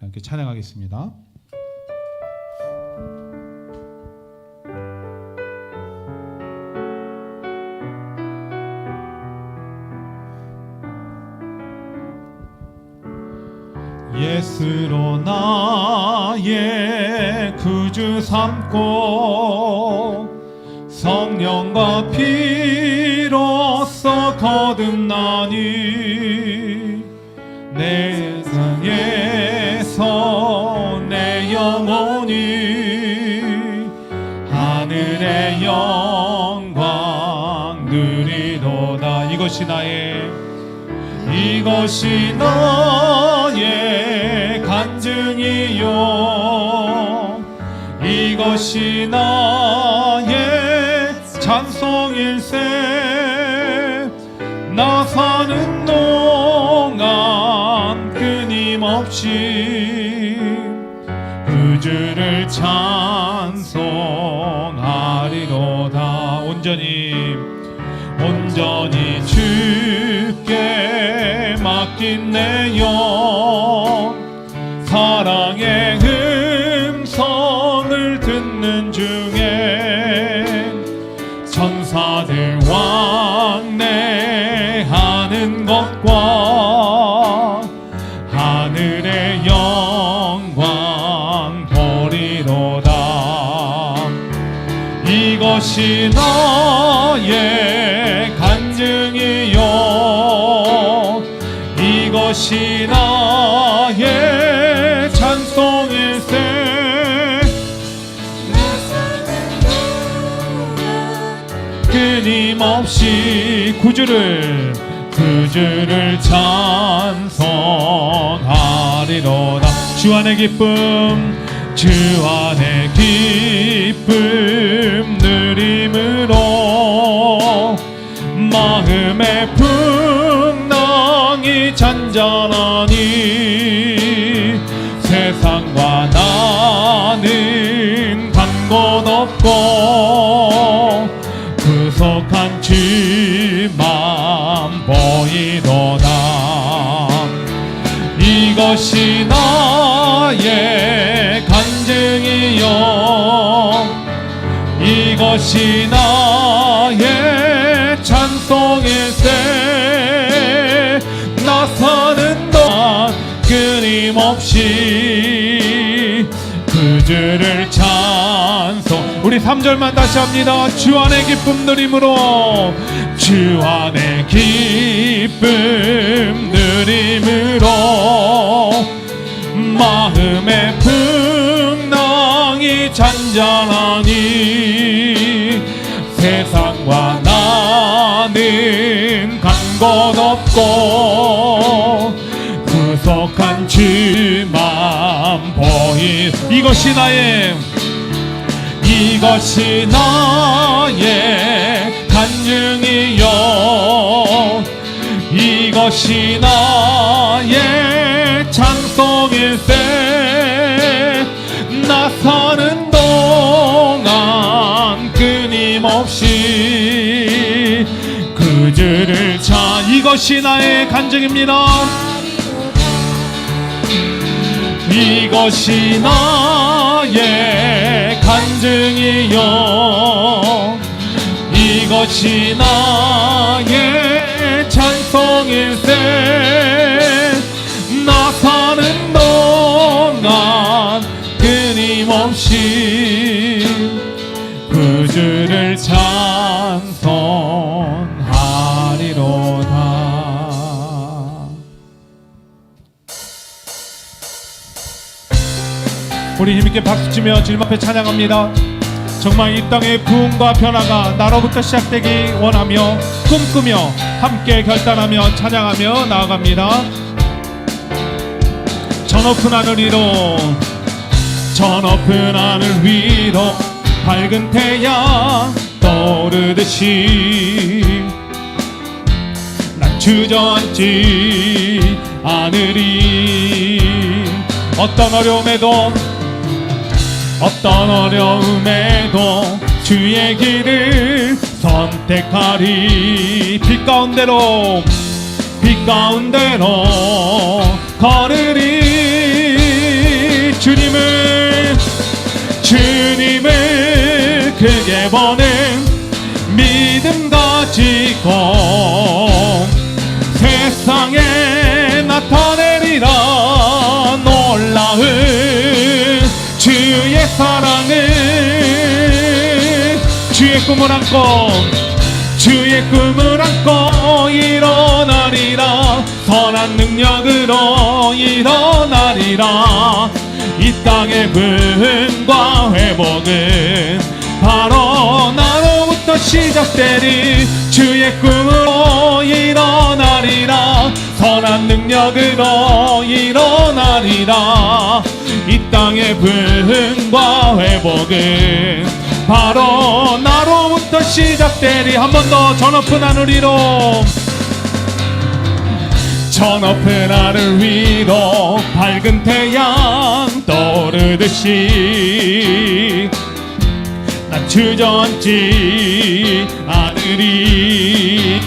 함께 찬양하겠습니다. 예수로 나의 구주 삼고 성령과 피로써 거듭나니 내 세상에서 내 영혼이 하늘의 영광 누리도다. 이것이 나의 간증이요 이것이 나의 찬송일세. 나 사는 동안 끊임없이 구주를 찬송하리로다. 온전히 주께 맡긴 내 영 사랑의 음성을 듣는 중에 천사들 왕래하는 것과 하늘의 영광 보리로다. 이것이 나의 간증이요 이것이 나의 찬송일세. 끊임없이 구주를 찬송하리로다. 주 안의 기쁨 누림으로 마음의 풍랑이 잔잔하니 세상과 나는 간 곳 없고 구속한 주만 보이도다. 이것이 나의 간증이요 이것이 나의 찬송일세. 나 사는 동안 끊임없이 구주를 찬송. 우리 3절만 다시 합니다. 주 안의 기쁨 누림으로 주 안의 기쁨 누림으로 마음의 풍랑이 잔잔하니 세상과 나는 간 곳 없고 구속한 주만 보이. 이것이 나의 간증이요 이것이 나의 찬송일세. 나 사는 동안 끊임없이 구주를 이것이 나의 간증입니다. 이것이 나의 간증이요 이것이 나의 찬송일세. 나 사는 동안 끊임없이 구주를 찬송하리로다. 우리 힘있게 박수치며 주님 앞에 찬양합니다. 정말 이 땅의 부흥과 변화가 나로부터 시작되기 원하며 꿈꾸며 함께 결단하며 찬양하며 나아갑니다. 저 높은 하늘 위로 밝은 태양 떠오르듯이 난 주저앉지 않으리. 어떤 어려움에도 주의 길을 선택하리. 빛 가운데로 걸으리. 세상에 나타내리라 놀라운 주의 사랑을 주의 꿈을 안고 주의 꿈을 안고 일어나리라 선한 능력으로 일어나리라 이 땅의 부흥과 회복은 바로 나로부터 시작되리 주의 꿈으로 일어나리라 선한 능력으로 일어나리라 이 땅의 부흥과 회복은 바로 나로부터 시작되리 한 번 더 저 높은 하늘 위로 저 높은 하늘 위로 밝은 태양 떠오르듯이 난 주저앉지 않으리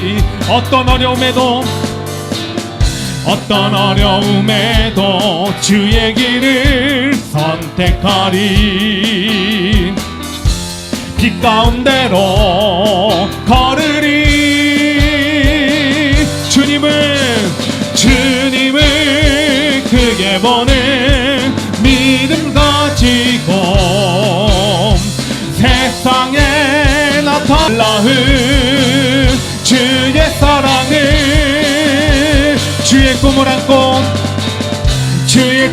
어떤 어려움에도 주의 길을 선택하리 빛 가운데로 걸으리 주님을 크게 보는 믿음 가지고 세상에 나타나는 주의 사랑을 주의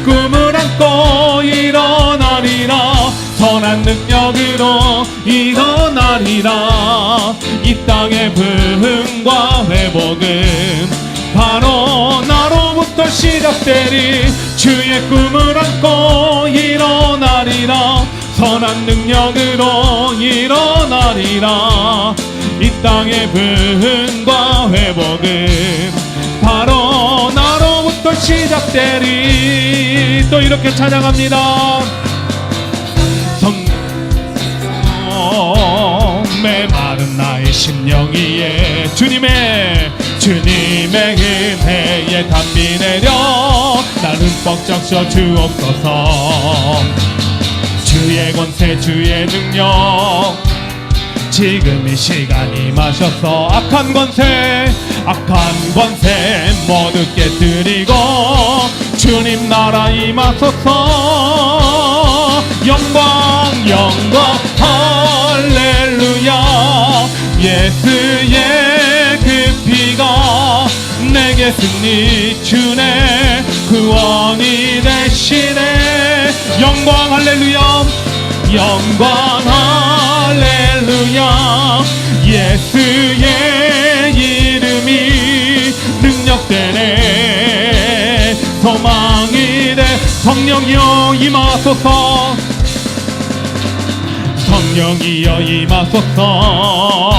꿈을 안고 일어나리라 선한 능력으로 일어나리라 이 땅의 부흥과 회복은 바로 나로부터 시작되리 주의 꿈을 안고 일어나리라 선한 능력으로 일어나리라 이 땅의 부흥과 회복은 바로 나로부터 시작되리 또 이렇게 찬양합니다 메마른 나의 심령이에 주님의 은혜에 담비 내려 나를 흠뻑 적셔 주옵소서 주의 권세 주의 능력 지금 이 시간이 마셔서 악한 권세 모두 깨뜨리고 주님 나라 임하소서 영광 할렐루야 예수의 그 피가 내게 승리 주네 구원이 되시네 영광 할렐루야 예수의 이름이 능력되네 소망이 돼 성령이여 임하소서 성령이여 임하소서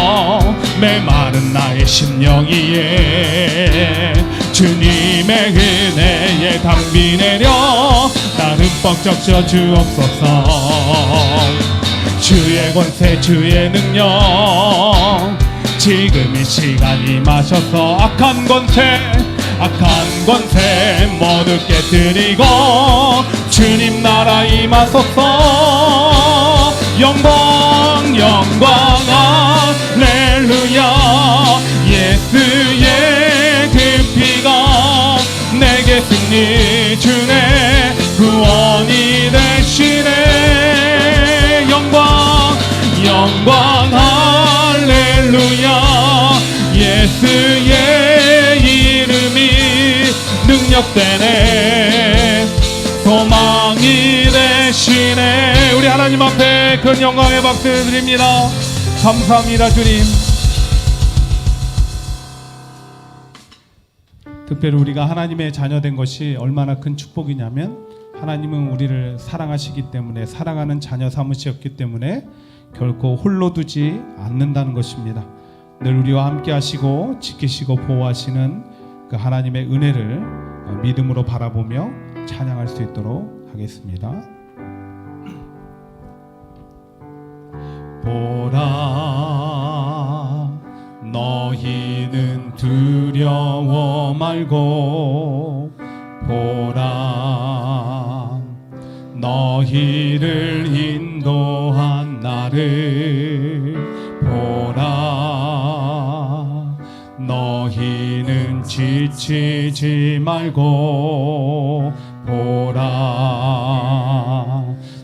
메마른 나의 심령이에 주님의 은혜에 담비 내려 나를 흠뻑 적셔 주옵소서 주의 권세 주의 능력 지금 이 시간이 마셔서 악한 권세 모두 깨뜨리고 주님 나라 임하소서 영광 할렐루야 예수의 그 피가 내게 승리 주네 구원이 되시네 영광 할렐루야 예수의 이름이 능력되네 소망이 되시네 우리 하나님 앞에 큰 영광의 박수 드립니다 감사합니다 주님 특별히 우리가 하나님의 자녀된 것이 얼마나 큰 축복이냐면 하나님은 우리를 사랑하시기 때문에 사랑하는 자녀 삼으셨기 때문에 결코 홀로 두지 않는다는 것입니다. 늘 우리와 함께 하시고 지키시고 보호하시는 그 하나님의 은혜를 믿음으로 바라보며 찬양할 수 있도록 하겠습니다. 보라 너희는 두려워 말고 보라 너희를 인도한 나를 보라 지치지 말고 보라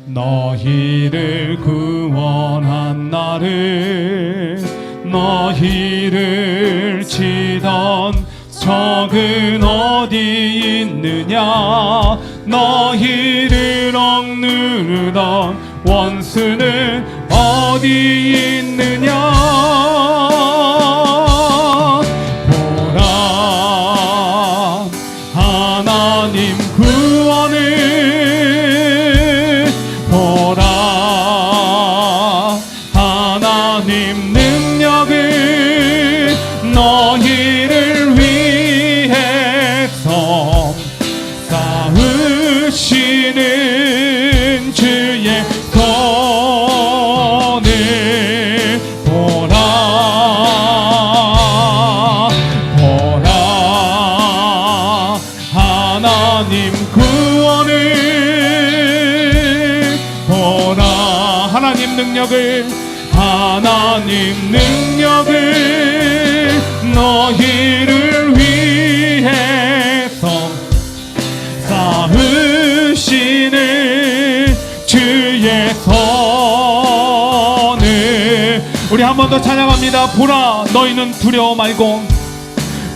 너희를 구원한 나를 너희를 치던 적은 어디 있느냐 너희를 억누르던 원수는 어디 있느냐 보라 하나님 구원을 보라 하나님 능력을 너희를 위해서 싸우시는 주의 손을 보라 보라 하나님 구원을 보라 하나님 능력을 너희를 위해서 싸우시는 주의 손을 우리 한 번 더 찬양합니다. 보라 너희는 두려워 말고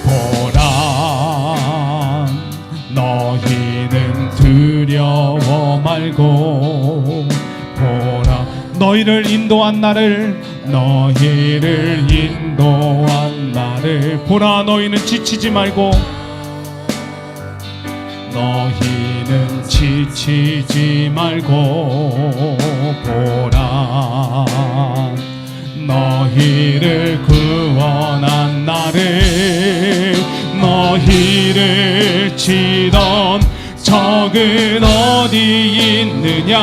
보라 너희는 두려워 말고 보라 너희를 인도한 나를 보라 너희는 지치지 말고 너희는 지치지 말고 보라 너희를 구원한 나를 너희를 치던 적은 어디 있느냐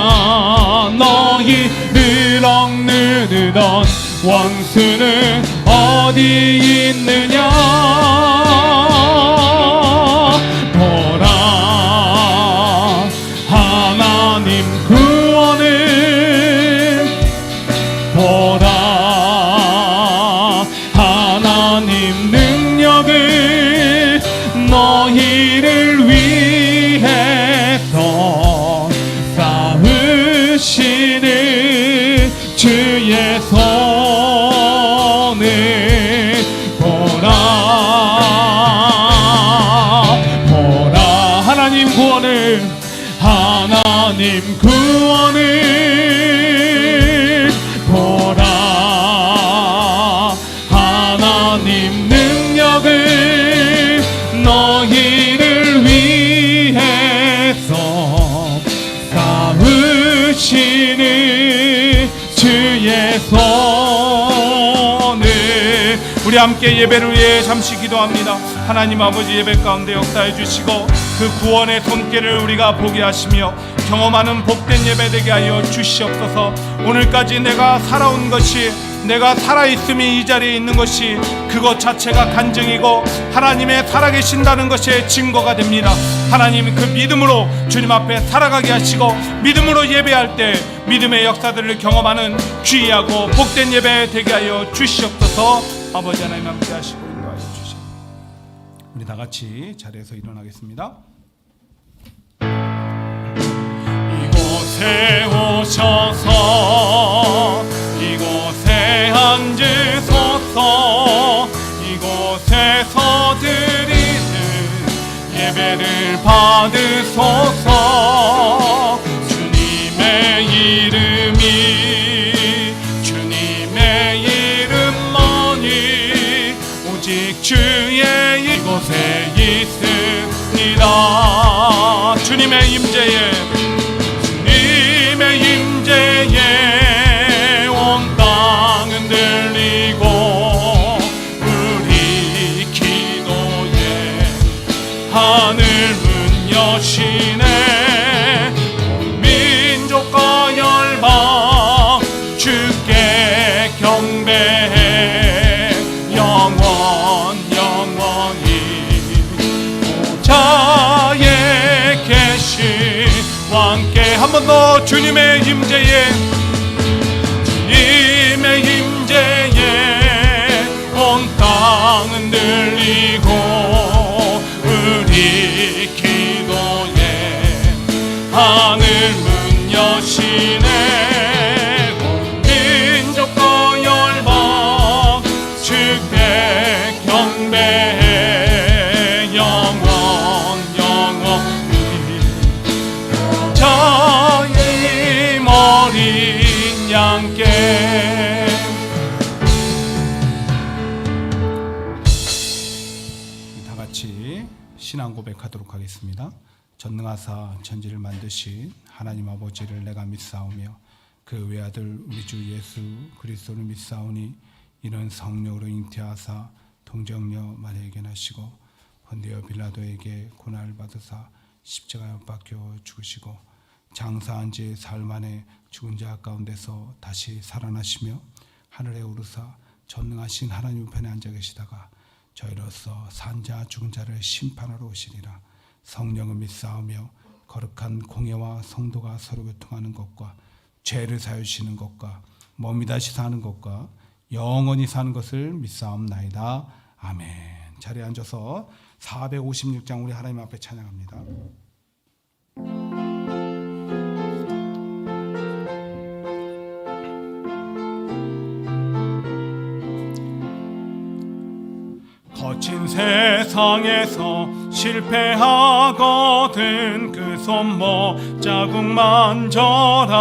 너희를 억누르던 원수는 어디 있느냐 보라 하나님 구원을 보라 하나님 능력을 너희를 위해서 싸우시는 주의 손을 보라 하나님 구원을 보라 하나님 능력을 너희를 위해서 싸우시는 주의 손을 우리 함께 예배를 위해 잠시 기도합니다. 하나님 아버지 예배 가운데 역사해 주시고 그 구원의 손길을 우리가 보게 하시며 경험하는 복된 예배 되게 하여 주시옵소서. 오늘까지 내가 살아온 것이 내가 살아있음이 이 자리에 있는 것이 그것 자체가 간증이고 하나님의 살아계신다는 것의 증거가 됩니다. 하나님 그 믿음으로 주님 앞에 살아가게 하시고 믿음으로 예배할 때 믿음의 역사들을 경험하는 귀하고 복된 예배 되게 하여 주시옵소서. 아버지 하나님 함께 하시고 인도하여 주시옵소서. 우리 다 같이 자리에서 일어나겠습니다. 이곳에 오셔서 이곳에 앉으소서 이곳에서 드리는 예배를 받으소서 주님의 이름이 주님의 이름만이 오직 주의 이곳에 있습니다. 주님의 임재에 온 땅은 들리고 우리 기도에 하늘문 여시네 온 민족과 열방 주께 경배해 영원히 보좌에 계신 함께 한 번 더 주님의 임재에 온 땅은 들리고 기도에 하늘 문 여시네. 온 민족과 열방 주께 경배해. 영원 영원히 저희 어린 양께. 다 같이 신앙 고백하도록 하겠습니다. 전능하사 천지를 만드신 하나님 아버지를 내가 믿사오며 그 외아들 우리 주 예수 그리스도를 믿사오니 이는 성령으로 잉태하사 동정녀 마리아에게 나시고 본디오 빌라도에게 고난을 받으사 십자가에 못 박혀 죽으시고 장사한 지 사흘 만에 죽은 자 가운데서 다시 살아나시며 하늘에 오르사 전능하신 하나님 우편에 앉아 계시다가 저희로서 산자 죽은 자를 심판하러 오시리라. 성령을 믿사오며 거룩한 공예와 성도가 서로 교통하는 것과 죄를 사유시는 것과 몸이 다시 사는 것과 영원히 사는 것을 믿사옵나이다. 아멘. 자리에 앉아서 456장 우리 하나님 앞에 찬양합니다. 거친 세상에서 실패하거든 그 손목 자국 만져라.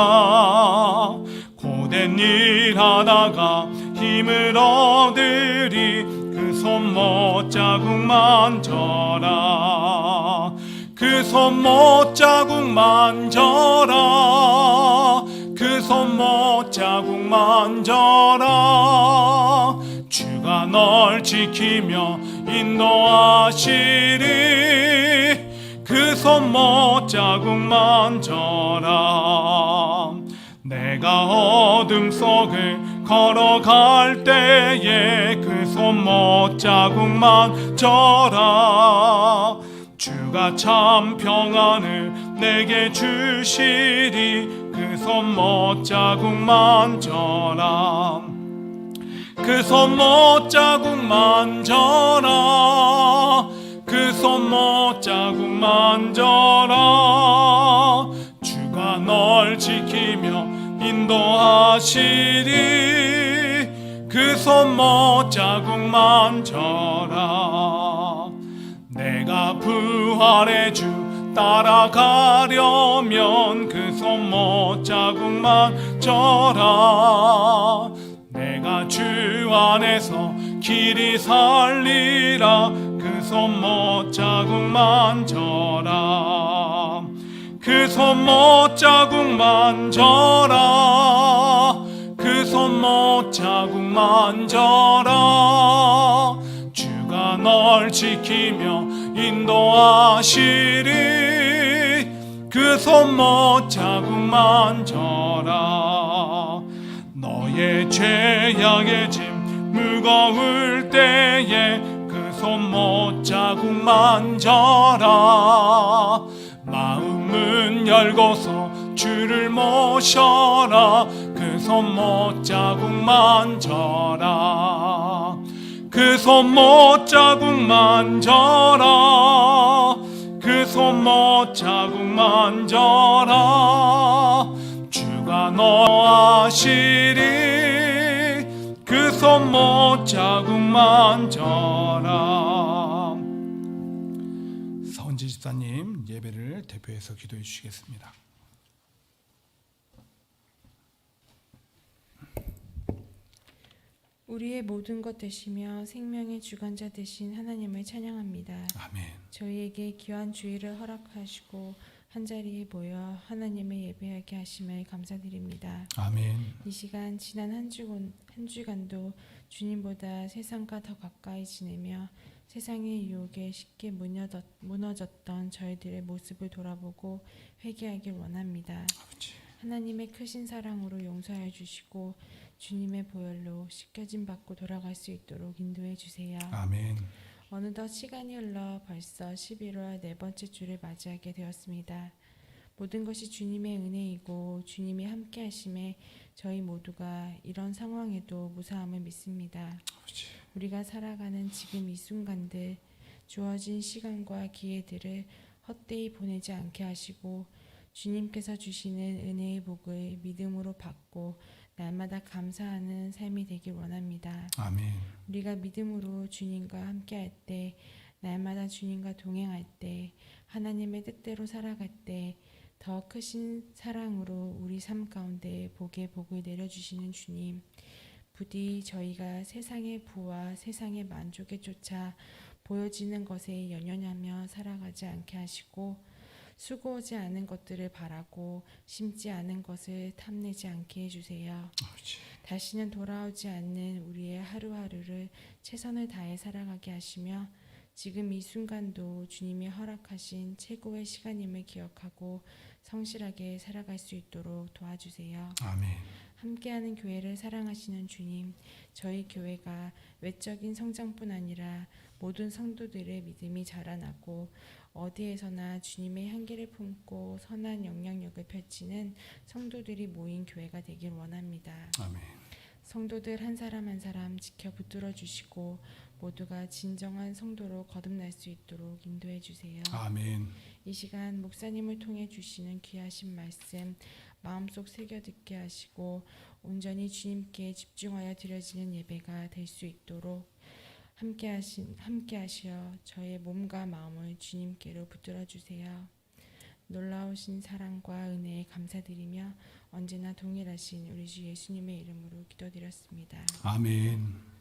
고된 일 하다가 힘을 얻으리 그 손목 자국 만져라. 그 손목 자국 만져라. 그 손목 자국 만져라. 주가 널 지키며 인도하시리. 그 손목 자국 만져라. 내가 어둠 속을 걸어갈 때에 그 손목 자국 만져라. 주가 참 평안을 내게 주시리. 그 손목 자국 만져라. 그 손목 자국 만져라. 그 손목 자국 만져라. 주가 널 지키며 인도하시리. 그 손목 자국 만져라. 내가 부활의 주 따라가려면 그 손목 자국 만져라. 내가 주 안에서 길이 살리라. 그 손목 자국 만져라. 그 손목 자국 만져라. 그 손목 자국 만져라. 주가 널 지키며 인도하시리. 그 손목 자국 만져라. 너의 죄악의 짐 무거울 때에 그 손목 자국 만져라. 마음은 열고서 주를 모셔라. 그 손목 자국 만져라. 그 손목 자국 만져라. 그 손목 자국 만져라. 주가 너 하시리. 그 손목 자국 만져라. 서은지 집사님 예배를 대표해서 기도해 주시겠습니다. 우리의 모든 것 되시며 생명의 주관자 되신 하나님을 찬양합니다. 아멘. 저희에게 귀한 주일을 허락하시고 한자리에 모여 하나님을 예배하게 하심을 감사드립니다. 아멘. 이 시간 지난 한 주간도 주님보다 세상과 더 가까이 지내며 세상의 유혹에 쉽게 무너졌던 저희들의 모습을 돌아보고 회개하길 원합니다. 아버지. 하나님의 크신 사랑으로 용서하여 주시고 주님의 보혈로 씻겨짐 받고 돌아갈 수 있도록 인도해 주세요. 아멘. 어느덧 시간이 흘러 벌써 11월 네 번째 주를 맞이하게 되었습니다. 모든 것이 주님의 은혜이고 주님이 함께 하심에 저희 모두가 이런 상황에도 무사함을 믿습니다. 아버지. 우리가 살아가는 지금 이 순간들 주어진 시간과 기회들을 헛되이 보내지 않게 하시고 주님께서 주시는 은혜의 복을 믿음으로 받고 날마다 감사하는 삶이 되길 원합니다. 아멘. 우리가 믿음으로 주님과 함께할 때, 날마다 주님과 동행할 때, 하나님의 뜻대로 살아갈 때 더 크신 사랑으로 우리 삶 가운데 복의 복을 내려주시는 주님, 부디 저희가 세상의 부와 세상의 만족에 쫓아 보여지는 것에 연연하며 살아가지 않게 하시고 수고하지 않은 것들을 바라고 심지 않은 것을 탐내지 않게 해주세요. 다시는 돌아오지 않는 우리의 하루하루를 최선을 다해 살아가게 하시며 지금 이 순간도 주님이 허락하신 최고의 시간임을 기억하고 성실하게 살아갈 수 있도록 도와주세요. 아멘. 함께하는 교회를 사랑하시는 주님, 저희 교회가 외적인 성장뿐 아니라 모든 성도들의 믿음이 자라나고 어디에서나 주님의 향기를 품고 선한 영향력을 펼치는 성도들이 모인 교회가 되길 원합니다. 아멘. 성도들 한 사람 한 사람 지켜 붙들어 주시고 모두가 진정한 성도로 거듭날 수 있도록 인도해 주세요. 아멘. 이 시간 목사님을 통해 주시는 귀하신 말씀 마음속 새겨 듣게 하시고 온전히 주님께 집중하여 드려지는 예배가 될 수 있도록 함께 하시어 저의 몸과 마음을 주님께로 붙들어 주세요. 놀라우신 사랑과 은혜에 감사드리며 언제나 동일하신 우리 주 예수님의 이름으로 기도드렸습니다. 아멘.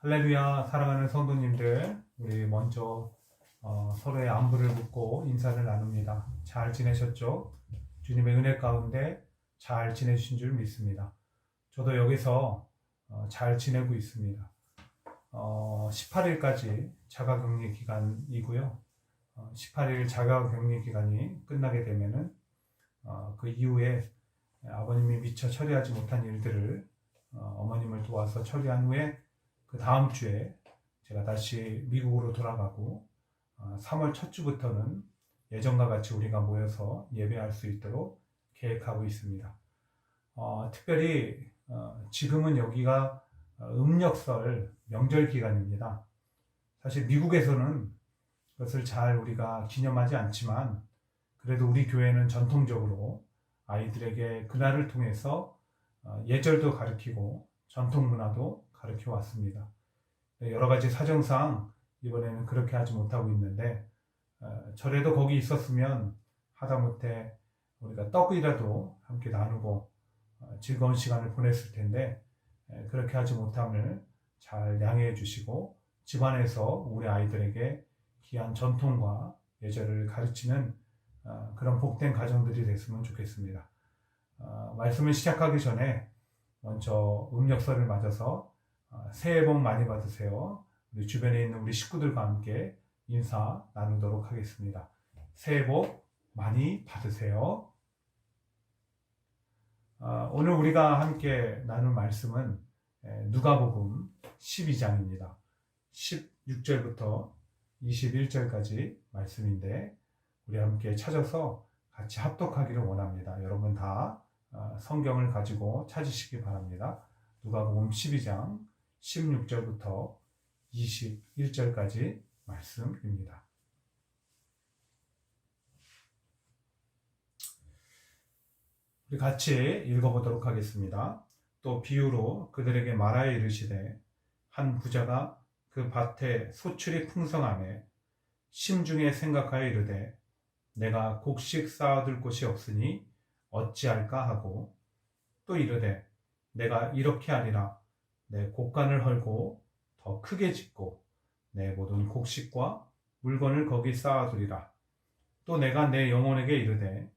할렐루야. 사랑하는 성도님들, 우리 먼저 서로의 안부를 묻고 인사를 나눕니다. 잘 지내셨죠? 주님의 은혜 가운데 잘 지내신 줄 믿습니다. 저도 여기서 잘 지내고 있습니다. 18일까지 자가격리 기간이고요. 18일 자가격리 기간이 끝나게 되면은 그 이후에 아버님이 미처 처리하지 못한 일들을 어머님을 도와서 처리한 후에 그 다음 주에 제가 다시 미국으로 돌아가고 3월 첫 주부터는 예전과 같이 우리가 모여서 예배할 수 있도록 계획하고 있습니다. 특별히 지금은 여기가 음력설 명절 기간입니다. 사실 미국에서는 그것을 잘 우리가 기념하지 않지만 그래도 우리 교회는 전통적으로 아이들에게 그날을 통해서 예절도 가르치고 전통 문화도 가르쳐 왔습니다. 여러 가지 사정상 이번에는 그렇게 하지 못하고 있는데 저래도 거기 있었으면 하다못해 우리가 떡이라도 함께 나누고 즐거운 시간을 보냈을 텐데 그렇게 하지 못함을 잘 양해해 주시고 집안에서 우리 아이들에게 귀한 전통과 예절을 가르치는 그런 복된 가정들이 됐으면 좋겠습니다. 말씀을 시작하기 전에 먼저 음력설을 맞아서 새해 복 많이 받으세요. 우리 주변에 있는 우리 식구들과 함께 인사 나누도록 하겠습니다. 새해 복 많이 받으세요. 오늘 우리가 함께 나눌 말씀은 누가복음 12장입니다. 16절부터 21절까지 말씀인데 우리 함께 찾아서 같이 합독하기를 원합니다. 여러분 다 성경을 가지고 찾으시기 바랍니다. 누가복음 12장 16절부터 21절까지 말씀입니다. 우리 같이 읽어보도록 하겠습니다. 또 비유로 그들에게 말하여 이르시되 한 부자가 그 밭에 소출이 풍성하매 심중에 생각하여 이르되 내가 곡식 쌓아둘 곳이 없으니 어찌할까 하고 또 이르되 내가 이렇게 하리라 내 곡간을 헐고 더 크게 짓고 내 모든 곡식과 물건을 거기 쌓아두리라. 또 내가 내 영혼에게 이르되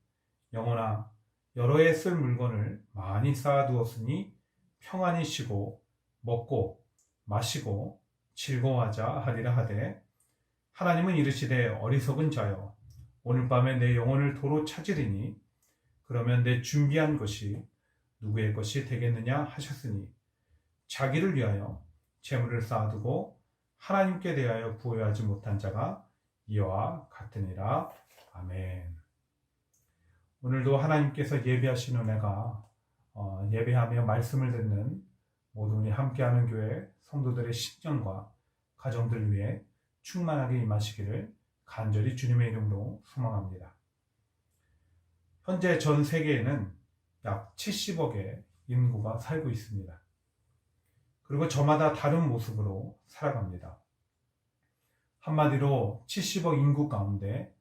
영혼아 여러 해 쓸 물건을 많이 쌓아두었으니 평안히 쉬고 먹고 마시고 즐거워하자 하리라 하되 하나님은 이르시되 어리석은 자여 오늘 밤에 내 영혼을 도로 찾으리니 그러면 내 준비한 것이 누구의 것이 되겠느냐 하셨으니 자기를 위하여 재물을 쌓아두고 하나님께 대하여 부여하지 못한 자가 이와 같으니라. 아멘. 오늘도 하나님께서 예배하신 은혜가 예배하며 말씀을 듣는 모든 우리 함께하는 교회 성도들의 심령과 가정들 위해 충만하게 임하시기를 간절히 주님의 이름으로 소망합니다. 현재 전 세계에는 약 70억의 인구가 살고 있습니다. 그리고 저마다 다른 모습으로 살아갑니다. 한마디로 70억 인구 가운데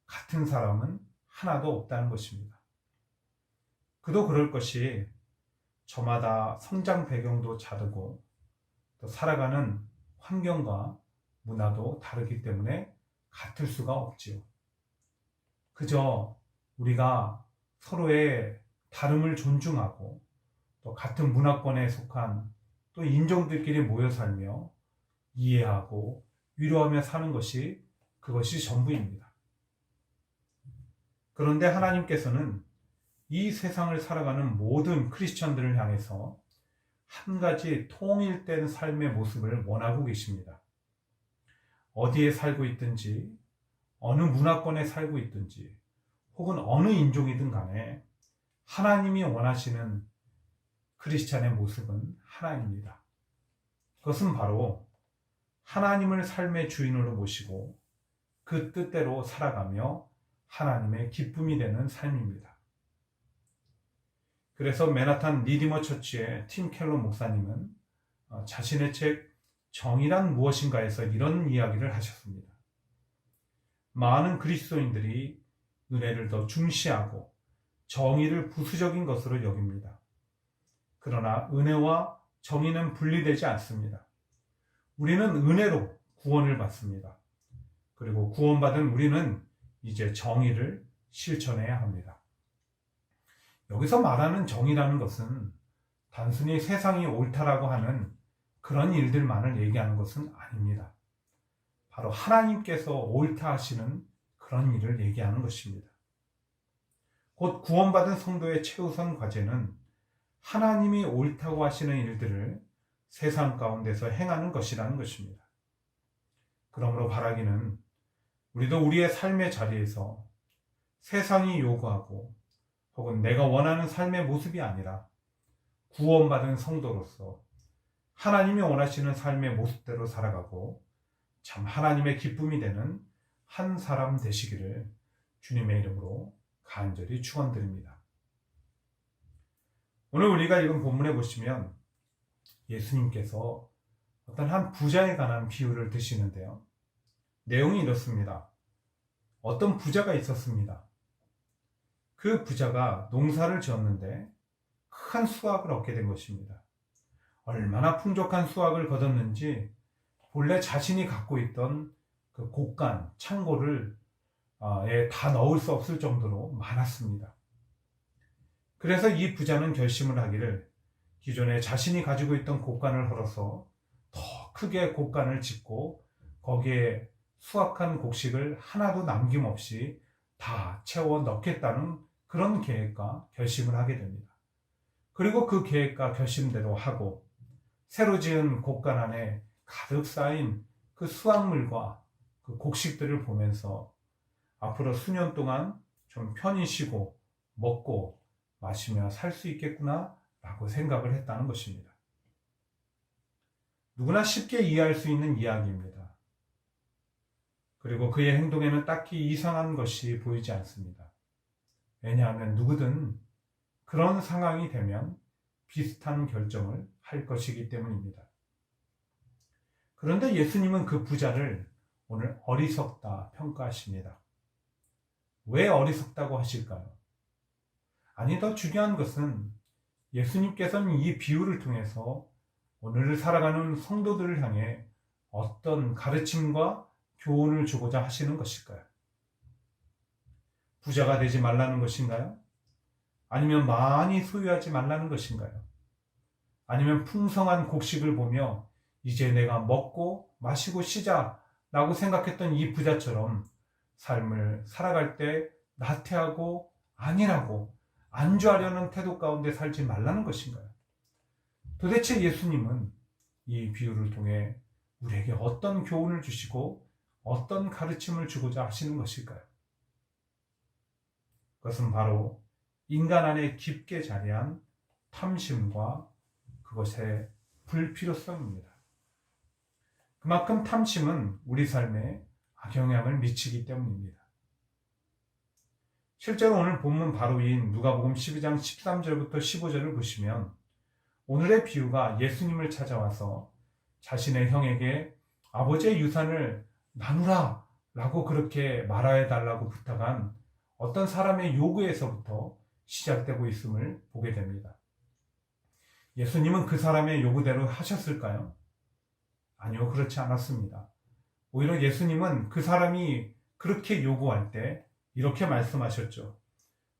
같은 사람은 하나도 없다는 것입니다. 그도 그럴 것이 저마다 성장 배경도 다르고 또 살아가는 환경과 문화도 다르기 때문에 같을 수가 없지요. 그저 우리가 서로의 다름을 존중하고 또 같은 문화권에 속한 또 인종들끼리 모여 살며 이해하고 위로하며 사는 것이 그것이 전부입니다. 그런데 하나님께서는 이 세상을 살아가는 모든 크리스천들을 향해서 한 가지 통일된 삶의 모습을 원하고 계십니다. 어디에 살고 있든지 어느 문화권에 살고 있든지 혹은 어느 인종이든 간에 하나님이 원하시는 크리스찬의 모습은 하나입니다. 그것은 바로 하나님을 삶의 주인으로 모시고 그 뜻대로 살아가며 하나님의 기쁨이 되는 삶입니다. 그래서 맨하탄 리디머 처치의 팀 켈러 목사님은 자신의 책 정의란 무엇인가에서 이런 이야기를 하셨습니다. 많은 그리스도인들이 은혜를 더 중시하고 정의를 부수적인 것으로 여깁니다. 그러나 은혜와 정의는 분리되지 않습니다. 우리는 은혜로 구원을 받습니다. 그리고 구원받은 우리는 이제 정의를 실천해야 합니다. 여기서 말하는 정의라는 것은 단순히 세상이 옳다라고 하는 그런 일들만을 얘기하는 것은 아닙니다. 바로 하나님께서 옳다 하시는 그런 일을 얘기하는 것입니다. 곧 구원받은 성도의 최우선 과제는 하나님이 옳다고 하시는 일들을 세상 가운데서 행하는 것이라는 것입니다. 그러므로 바라기는 우리도 우리의 삶의 자리에서 세상이 요구하고 혹은 내가 원하는 삶의 모습이 아니라 구원받은 성도로서 하나님이 원하시는 삶의 모습대로 살아가고 참 하나님의 기쁨이 되는 한 사람 되시기를 주님의 이름으로 간절히 축원드립니다. 오늘 우리가 읽은 본문에 보시면 예수님께서 어떤 한 부자에 관한 비유를 드시는데요. 내용이 이렇습니다. 어떤 부자가 있었습니다. 그 부자가 농사를 지었는데 큰 수확을 얻게 된 것입니다. 얼마나 풍족한 수확을 거뒀는지 본래 자신이 갖고 있던 그 곡간, 창고를 다 넣을 수 없을 정도로 많았습니다. 그래서 이 부자는 결심을 하기를 기존에 자신이 가지고 있던 곡간을 헐어서 더 크게 곡간을 짓고 거기에 수확한 곡식을 하나도 남김없이 다 채워 넣겠다는 그런 계획과 결심을 하게 됩니다. 그리고 그 계획과 결심대로 하고 새로 지은 곡간 안에 가득 쌓인 그 수확물과 그 곡식들을 보면서 앞으로 수년 동안 좀 편히 쉬고 먹고 마시며 살 수 있겠구나 라고 생각을 했다는 것입니다. 누구나 쉽게 이해할 수 있는 이야기입니다. 그리고 그의 행동에는 딱히 이상한 것이 보이지 않습니다. 왜냐하면 누구든 그런 상황이 되면 비슷한 결정을 할 것이기 때문입니다. 그런데 예수님은 그 부자를 오늘 어리석다 평가하십니다. 왜 어리석다고 하실까요? 아니, 더 중요한 것은 예수님께서는 이 비유를 통해서 오늘을 살아가는 성도들을 향해 어떤 가르침과 교훈을 주고자 하시는 것일까요? 부자가 되지 말라는 것인가요? 아니면 많이 소유하지 말라는 것인가요? 아니면 풍성한 곡식을 보며 이제 내가 먹고 마시고 쉬자라고 생각했던 이 부자처럼 삶을 살아갈 때 나태하고 안일하고 안주하려는 태도 가운데 살지 말라는 것인가요? 도대체 예수님은 이 비유를 통해 우리에게 어떤 교훈을 주시고 어떤 가르침을 주고자 하시는 것일까요? 그것은 바로 인간 안에 깊게 자리한 탐심과 그것의 불필요성입니다. 그만큼 탐심은 우리 삶에 악영향을 미치기 때문입니다. 실제로 오늘 본문 바로 위인 누가복음 12장 13절부터 15절을 보시면 오늘의 비유가 예수님을 찾아와서 자신의 형에게 아버지의 유산을 나누라 라고 그렇게 말해 달라고 부탁한 어떤 사람의 요구에서부터 시작되고 있음을 보게 됩니다. 예수님은 그 사람의 요구대로 하셨을까요? 아니요, 그렇지 않았습니다. 오히려 예수님은 그 사람이 그렇게 요구할 때 이렇게 말씀하셨죠.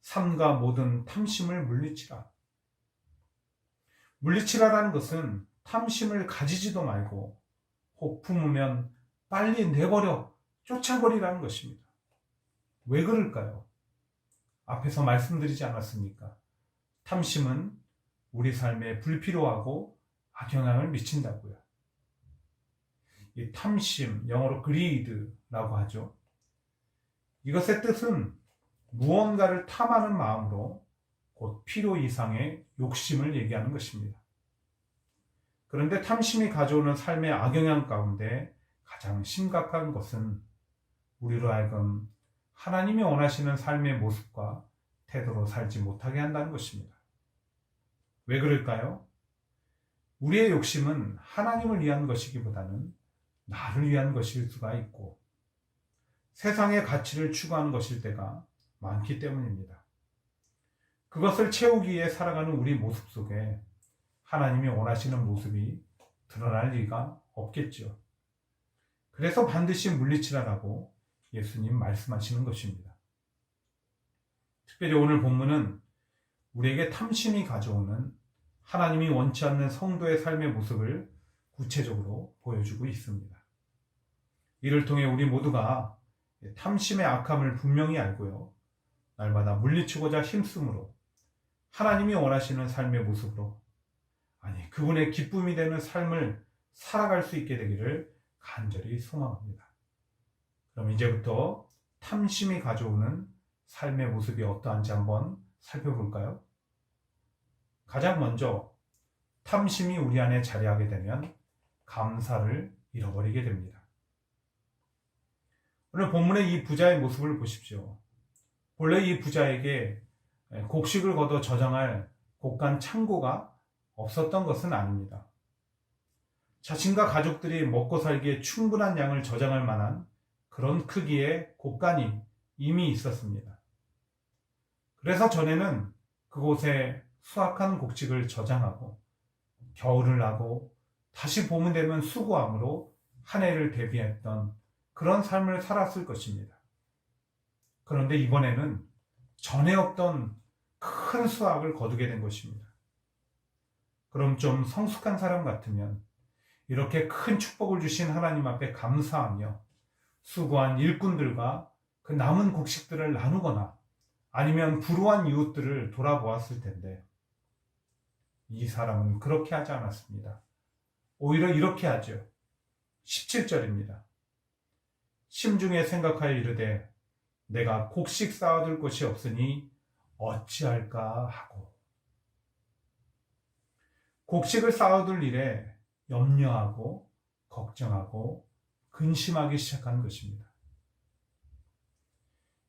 삼가 모든 탐심을 물리치라. 물리치라라는 것은 탐심을 가지지도 말고 혹 품으면 빨리 내버려 쫓아버리라는 것입니다. 왜 그럴까요? 앞에서 말씀드리지 않았습니까? 탐심은 우리 삶에 불필요하고 악영향을 미친다고요. 이 탐심, 영어로 greed라고 하죠. 이것의 뜻은 무언가를 탐하는 마음으로 곧 필요 이상의 욕심을 얘기하는 것입니다. 그런데 탐심이 가져오는 삶의 악영향 가운데 가장 심각한 것은 우리로 하여금 하나님이 원하시는 삶의 모습과 태도로 살지 못하게 한다는 것입니다. 왜 그럴까요? 우리의 욕심은 하나님을 위한 것이기보다는 나를 위한 것일 수가 있고 세상의 가치를 추구하는 것일 때가 많기 때문입니다. 그것을 채우기 위해 살아가는 우리 모습 속에 하나님이 원하시는 모습이 드러날 리가 없겠죠. 그래서 반드시 물리치라라고 예수님 말씀하시는 것입니다. 특별히 오늘 본문은 우리에게 탐심이 가져오는 하나님이 원치 않는 성도의 삶의 모습을 구체적으로 보여주고 있습니다. 이를 통해 우리 모두가 탐심의 악함을 분명히 알고요. 날마다 물리치고자 힘쓰므로 하나님이 원하시는 삶의 모습으로 아니 그분의 기쁨이 되는 삶을 살아갈 수 있게 되기를 간절히 소망합니다. 그럼 이제부터 탐심이 가져오는 삶의 모습이 어떠한지 한번 살펴볼까요? 가장 먼저 탐심이 우리 안에 자리하게 되면 감사를 잃어버리게 됩니다. 오늘 본문의 이 부자의 모습을 보십시오. 본래 이 부자에게 곡식을 걷어 저장할 곳간 창고가 없었던 것은 아닙니다. 자신과 가족들이 먹고 살기에 충분한 양을 저장할 만한 그런 크기의 곳간이 이미 있었습니다. 그래서 전에는 그곳에 수확한 곡식을 저장하고 겨울을 나고 다시 봄이 되면 수고함으로 한 해를 대비했던 그런 삶을 살았을 것입니다. 그런데 이번에는 전에 없던 큰 수확을 거두게 된 것입니다. 그럼 좀 성숙한 사람 같으면 이렇게 큰 축복을 주신 하나님 앞에 감사하며 수고한 일꾼들과 그 남은 곡식들을 나누거나 아니면 불우한 이웃들을 돌아보았을 텐데 이 사람은 그렇게 하지 않았습니다. 오히려 이렇게 하죠. 17절입니다. 심중에 생각하여 이르되 내가 곡식 쌓아둘 곳이 없으니 어찌할까 하고 곡식을 쌓아둘 일에 염려하고 걱정하고 근심하기 시작한 것입니다.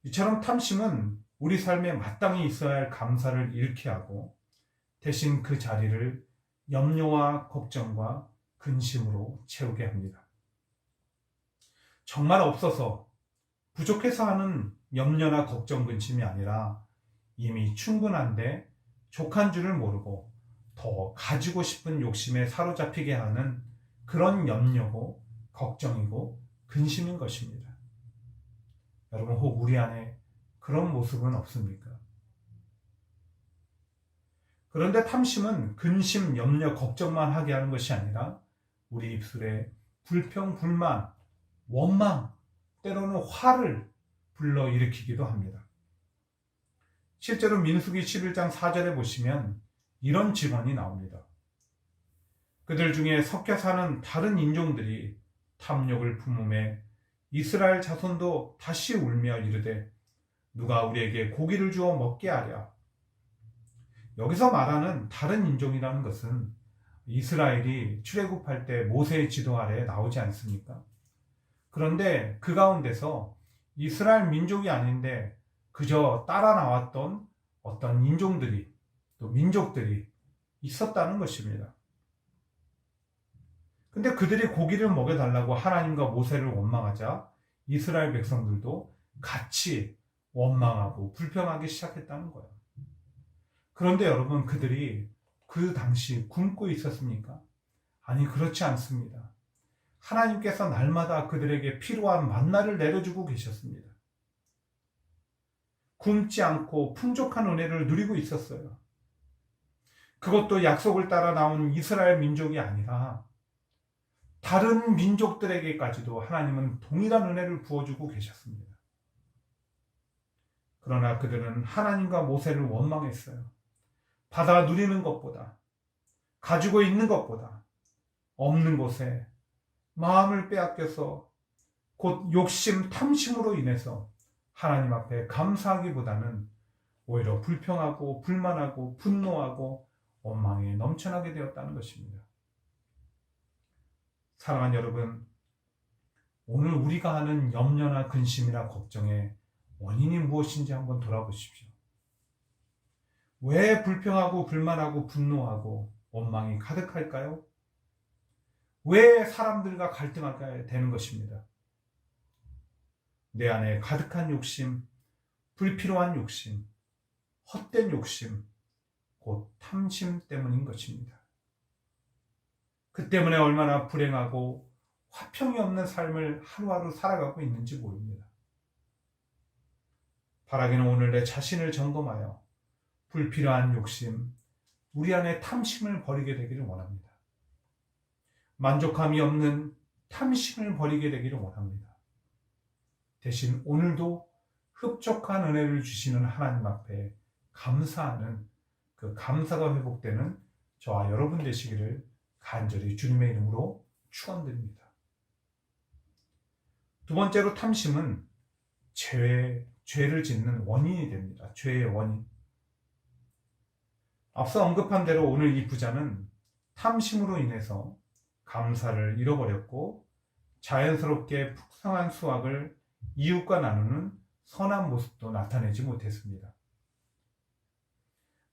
이처럼 탐심은 우리 삶에 마땅히 있어야 할 감사를 잃게 하고 대신 그 자리를 염려와 걱정과 근심으로 채우게 합니다. 정말 없어서 부족해서 하는 염려나 걱정, 근심이 아니라 이미 충분한데 족한 줄을 모르고 더 가지고 싶은 욕심에 사로잡히게 하는 그런 염려고 걱정이고 근심인 것입니다. 여러분 혹 우리 안에 그런 모습은 없습니까? 그런데 탐심은 근심, 염려, 걱정만 하게 하는 것이 아니라 우리 입술에 불평, 불만, 원망, 때로는 화를 불러일으키기도 합니다. 실제로 민수기 11장 4절에 보시면 이런 증언이 나옵니다. 그들 중에 섞여 사는 다른 인종들이 탐욕을 품음에 이스라엘 자손도 다시 울며 이르되 누가 우리에게 고기를 주어 먹게 하랴. 여기서 말하는 다른 인종이라는 것은 이스라엘이 출애굽할 때 모세의 지도 아래에 나오지 않습니까? 그런데 그 가운데서 이스라엘 민족이 아닌데 그저 따라 나왔던 어떤 인종들이 또 민족들이 있었다는 것입니다. 근데 그들이 고기를 먹여달라고 하나님과 모세를 원망하자 이스라엘 백성들도 같이 원망하고 불평하기 시작했다는 거예요. 그런데 여러분, 그들이 그 당시 굶고 있었습니까? 아니, 그렇지 않습니다. 하나님께서 날마다 그들에게 필요한 만나를 내려주고 계셨습니다. 굶지 않고 풍족한 은혜를 누리고 있었어요. 그것도 약속을 따라 나온 이스라엘 민족이 아니라 다른 민족들에게까지도 하나님은 동일한 은혜를 부어주고 계셨습니다. 그러나 그들은 하나님과 모세를 원망했어요. 받아 누리는 것보다, 가지고 있는 것보다 없는 곳에 마음을 빼앗겨서 곧 욕심, 탐심으로 인해서 하나님 앞에 감사하기보다는 오히려 불평하고 불만하고 분노하고 원망에 넘쳐나게 되었다는 것입니다. 사랑하는 여러분, 오늘 우리가 하는 염려나 근심이나 걱정의 원인이 무엇인지 한번 돌아보십시오. 왜 불평하고 불만하고 분노하고 원망이 가득할까요? 왜 사람들과 갈등하게 되는 것입니다. 내 안에 가득한 욕심, 불필요한 욕심, 헛된 욕심, 곧 탐심 때문인 것입니다. 그 때문에 얼마나 불행하고 화평이 없는 삶을 하루하루 살아가고 있는지 모릅니다. 바라기는 오늘 내 자신을 점검하여 불필요한 욕심, 우리 안에 탐심을 버리게 되기를 원합니다. 만족함이 없는 탐심을 버리게 되기를 원합니다. 대신 오늘도 흡족한 은혜를 주시는 하나님 앞에 감사하는 그 감사가 회복되는 저와 여러분 되시기를 간절히 주님의 이름으로 축원드립니다. 두 번째로 탐심은 죄를 짓는 원인이 됩니다. 죄의 원인. 앞서 언급한 대로 오늘 이 부자는 탐심으로 인해서 감사를 잃어버렸고 자연스럽게 풍성한 수확을 이웃과 나누는 선한 모습도 나타내지 못했습니다.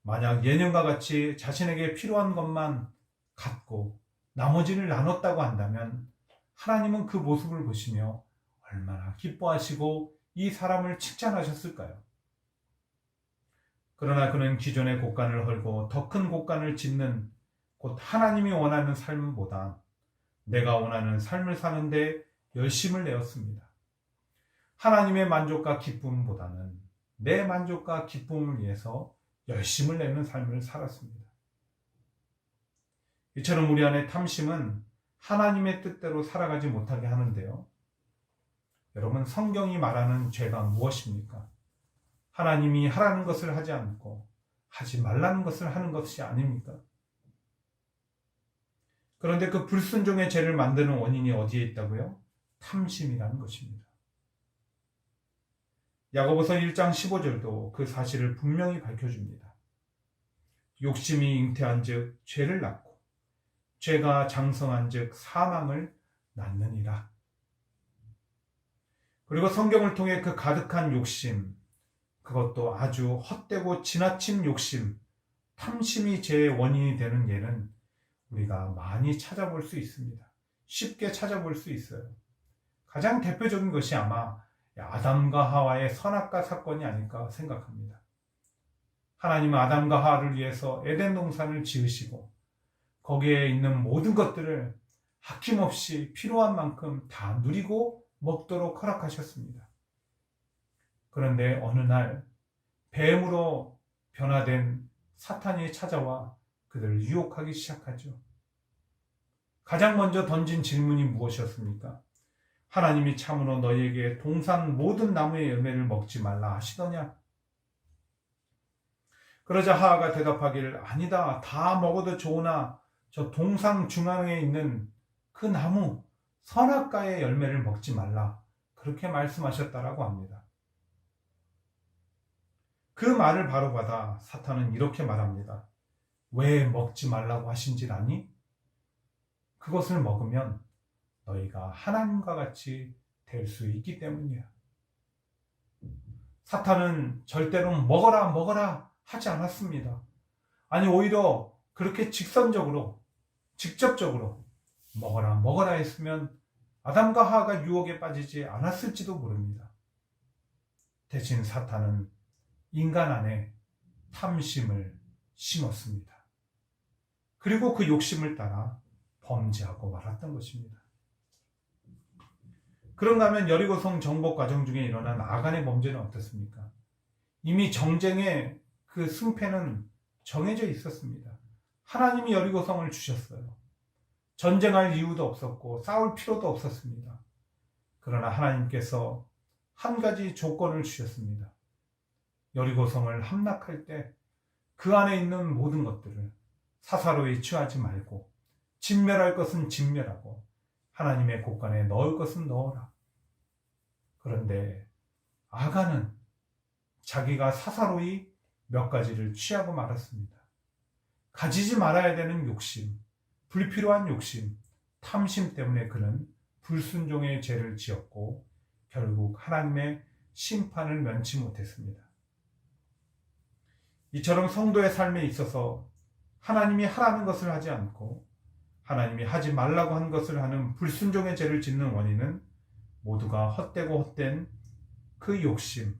만약 예년과 같이 자신에게 필요한 것만 갖고 나머지를 나눴다고 한다면 하나님은 그 모습을 보시며 얼마나 기뻐하시고 이 사람을 칭찬하셨을까요? 그러나 그는 기존의 곳간을 헐고 더 큰 곳간을 짓는 곧 하나님이 원하는 삶보다 내가 원하는 삶을 사는데 열심을 내었습니다. 하나님의 만족과 기쁨보다는 내 만족과 기쁨을 위해서 열심을 내는 삶을 살았습니다. 이처럼 우리 안의 탐심은 하나님의 뜻대로 살아가지 못하게 하는데요. 여러분, 성경이 말하는 죄가 무엇입니까? 하나님이 하라는 것을 하지 않고 하지 말라는 것을 하는 것이 아닙니까? 그런데 그 불순종의 죄를 만드는 원인이 어디에 있다고요? 탐심이라는 것입니다. 야고보서 1장 15절도 그 사실을 분명히 밝혀줍니다. 욕심이 잉태한 즉 죄를 낳고 죄가 장성한 즉 사망을 낳느니라. 그리고 성경을 통해 그 가득한 욕심, 그것도 아주 헛되고 지나친 욕심, 탐심이 죄의 원인이 되는 예는 우리가 많이 찾아볼 수 있습니다. 쉽게 찾아볼 수 있어요. 가장 대표적인 것이 아마 아담과 하와의 선악과 사건이 아닐까 생각합니다. 하나님은 아담과 하와를 위해서 에덴 동산을 지으시고 거기에 있는 모든 것들을 아낌없이 필요한 만큼 다 누리고 먹도록 허락하셨습니다. 그런데 어느 날 뱀으로 변화된 사탄이 찾아와 그들을 유혹하기 시작하죠. 가장 먼저 던진 질문이 무엇이었습니까? 하나님이 참으로 너희에게 동산 모든 나무의 열매를 먹지 말라 하시더냐? 그러자 하하가 대답하기를 아니다. 다 먹어도 좋으나 저 동상 중앙에 있는 그 나무 선악과의 열매를 먹지 말라. 그렇게 말씀하셨다라고 합니다. 그 말을 바로받아 사탄은 이렇게 말합니다. 왜 먹지 말라고 하신지 아니? 그것을 먹으면 너희가 하나님과 같이 될 수 있기 때문이야. 사탄은 절대로 먹어라 먹어라 하지 않았습니다. 아니 오히려 그렇게 직접적으로 먹어라 먹어라 했으면 아담과 하와가 유혹에 빠지지 않았을지도 모릅니다. 대신 사탄은 인간 안에 탐심을 심었습니다. 그리고 그 욕심을 따라 범죄하고 말았던 것입니다. 그런가 하면 여리고성 정복 과정 중에 일어난 아간의 범죄는 어떻습니까? 이미 정쟁의 그 승패는 정해져 있었습니다. 하나님이 여리고성을 주셨어요. 전쟁할 이유도 없었고 싸울 필요도 없었습니다. 그러나 하나님께서 한 가지 조건을 주셨습니다. 여리고성을 함락할 때 그 안에 있는 모든 것들을 사사로이 취하지 말고 진멸할 것은 진멸하고 하나님의 곳간에 넣을 것은 넣어라. 그런데 아간은 자기가 사사로이 몇 가지를 취하고 말았습니다. 가지지 말아야 되는 욕심, 불필요한 욕심, 탐심 때문에 그는 불순종의 죄를 지었고 결국 하나님의 심판을 면치 못했습니다. 이처럼 성도의 삶에 있어서 하나님이 하라는 것을 하지 않고 하나님이 하지 말라고 한 것을 하는 불순종의 죄를 짓는 원인은 모두가 헛되고 헛된 그 욕심,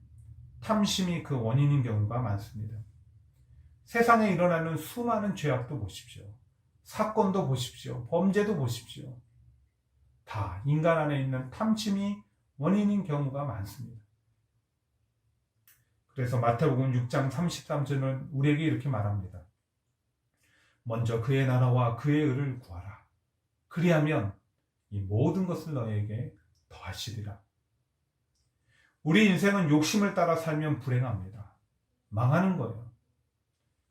탐심이 그 원인인 경우가 많습니다. 세상에 일어나는 수많은 죄악도 보십시오. 사건도 보십시오. 범죄도 보십시오. 다 인간 안에 있는 탐심이 원인인 경우가 많습니다. 그래서 마태복음 6장 33절은 우리에게 이렇게 말합니다. 먼저 그의 나라와 그의 의를 구하라. 그리하면 이 모든 것을 너에게 더하시리라. 우리 인생은 욕심을 따라 살면 불행합니다. 망하는 거예요.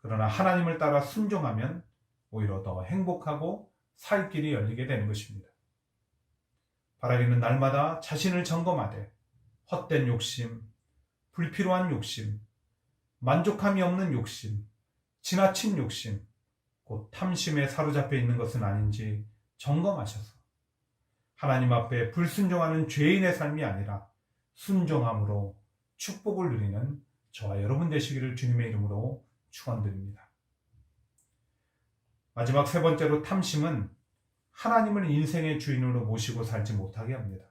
그러나 하나님을 따라 순종하면 오히려 더 행복하고 살 길이 열리게 되는 것입니다. 바라기는 날마다 자신을 점검하되 헛된 욕심, 불필요한 욕심, 만족함이 없는 욕심, 지나친 욕심, 곧 탐심에 사로잡혀 있는 것은 아닌지 점검하셔서 하나님 앞에 불순종하는 죄인의 삶이 아니라 순종함으로 축복을 누리는 저와 여러분 되시기를 주님의 이름으로 축원드립니다. 마지막 세 번째로 탐심은 하나님을 인생의 주인으로 모시고 살지 못하게 합니다.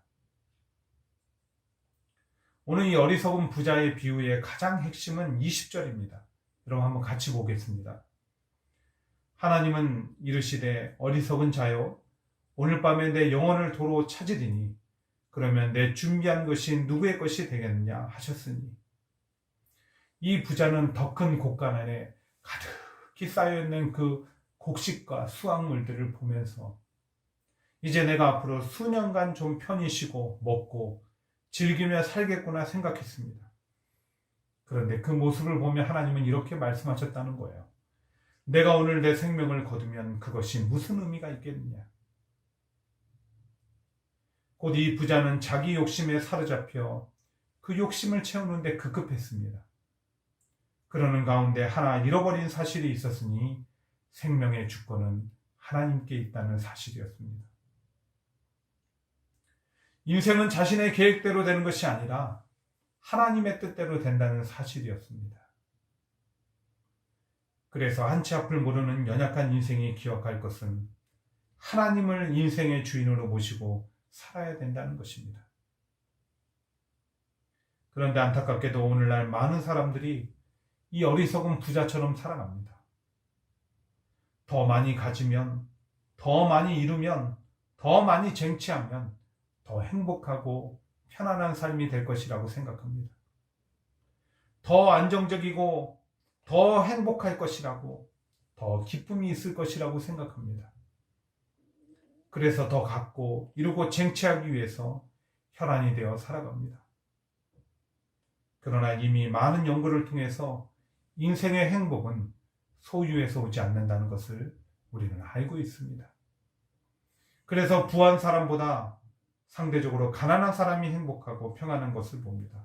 오늘 이 어리석은 부자의 비유의 가장 핵심은 20절입니다. 여러분 한번 같이 보겠습니다. 하나님은 이르시되 어리석은 자여 오늘 밤에 내 영혼을 도로 찾으리니 그러면 내 준비한 것이 누구의 것이 되겠느냐 하셨으니 이 부자는 더 큰 곳간 안에 가득히 쌓여있는 그 곡식과 수확물들을 보면서 이제 내가 앞으로 수년간 좀 편히 쉬고 먹고 즐기며 살겠구나 생각했습니다. 그런데 그 모습을 보며 하나님은 이렇게 말씀하셨다는 거예요. 내가 오늘 내 생명을 거두면 그것이 무슨 의미가 있겠느냐. 곧 이 부자는 자기 욕심에 사로잡혀 그 욕심을 채우는데 급급했습니다. 그러는 가운데 하나 잃어버린 사실이 있었으니 생명의 주권은 하나님께 있다는 사실이었습니다. 인생은 자신의 계획대로 되는 것이 아니라 하나님의 뜻대로 된다는 사실이었습니다. 그래서 한치 앞을 모르는 연약한 인생이 기억할 것은 하나님을 인생의 주인으로 모시고 살아야 된다는 것입니다. 그런데 안타깝게도 오늘날 많은 사람들이 이 어리석은 부자처럼 살아갑니다. 더 많이 가지면, 더 많이 이루면, 더 많이 쟁취하면 더 행복하고 편안한 삶이 될 것이라고 생각합니다. 더 안정적이고 더 행복할 것이라고, 더 기쁨이 있을 것이라고 생각합니다. 그래서 더 갖고 이루고 쟁취하기 위해서 혈안이 되어 살아갑니다. 그러나 이미 많은 연구를 통해서 인생의 행복은 소유에서 오지 않는다는 것을 우리는 알고 있습니다. 그래서 부한 사람보다 상대적으로 가난한 사람이 행복하고 평안한 것을 봅니다.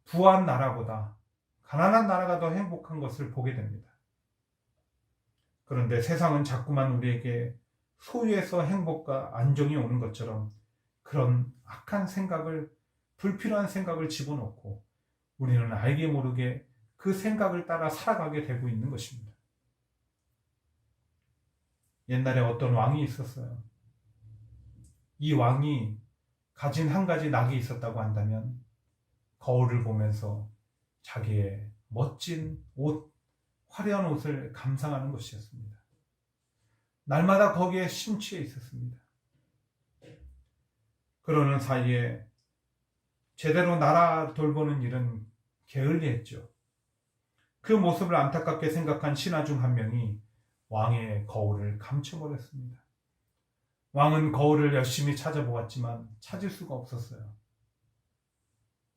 부한 나라보다 가난한 나라가 더 행복한 것을 보게 됩니다. 그런데 세상은 자꾸만 우리에게 소유에서 행복과 안정이 오는 것처럼 그런 악한 생각을, 불필요한 생각을 집어넣고 우리는 알게 모르게 그 생각을 따라 살아가게 되고 있는 것입니다. 옛날에 어떤 왕이 있었어요. 이 왕이 가진 한 가지 낙이 있었다고 한다면 거울을 보면서 자기의 멋진 옷, 화려한 옷을 감상하는 것이었습니다. 날마다 거기에 심취해 있었습니다. 그러는 사이에 제대로 나라 돌보는 일은 게을리했죠. 그 모습을 안타깝게 생각한 신하 중 한 명이 왕의 거울을 감춰버렸습니다. 왕은 거울을 열심히 찾아보았지만 찾을 수가 없었어요.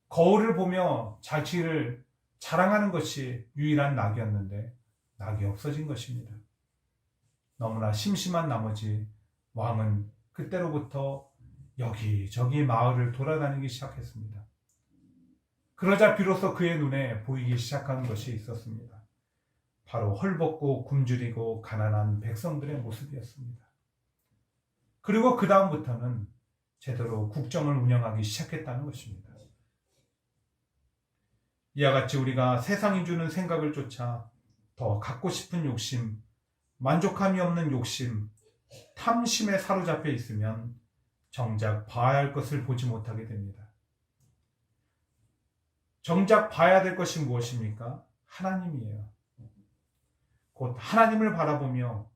거울을 보며 자기를 자랑하는 것이 유일한 낙이었는데 낙이 없어진 것입니다. 너무나 심심한 나머지 왕은 그때로부터 여기저기 마을을 돌아다니기 시작했습니다. 그러자 비로소 그의 눈에 보이기 시작한 것이 있었습니다. 바로 헐벗고 굶주리고 가난한 백성들의 모습이었습니다. 그리고 그 다음부터는 제대로 국정을 운영하기 시작했다는 것입니다. 이와 같이 우리가 세상이 주는 생각을 쫓아 더 갖고 싶은 욕심, 만족함이 없는 욕심, 탐심에 사로잡혀 있으면 정작 봐야 할 것을 보지 못하게 됩니다. 정작 봐야 될 것이 무엇입니까? 하나님이에요. 곧 하나님을 바라보며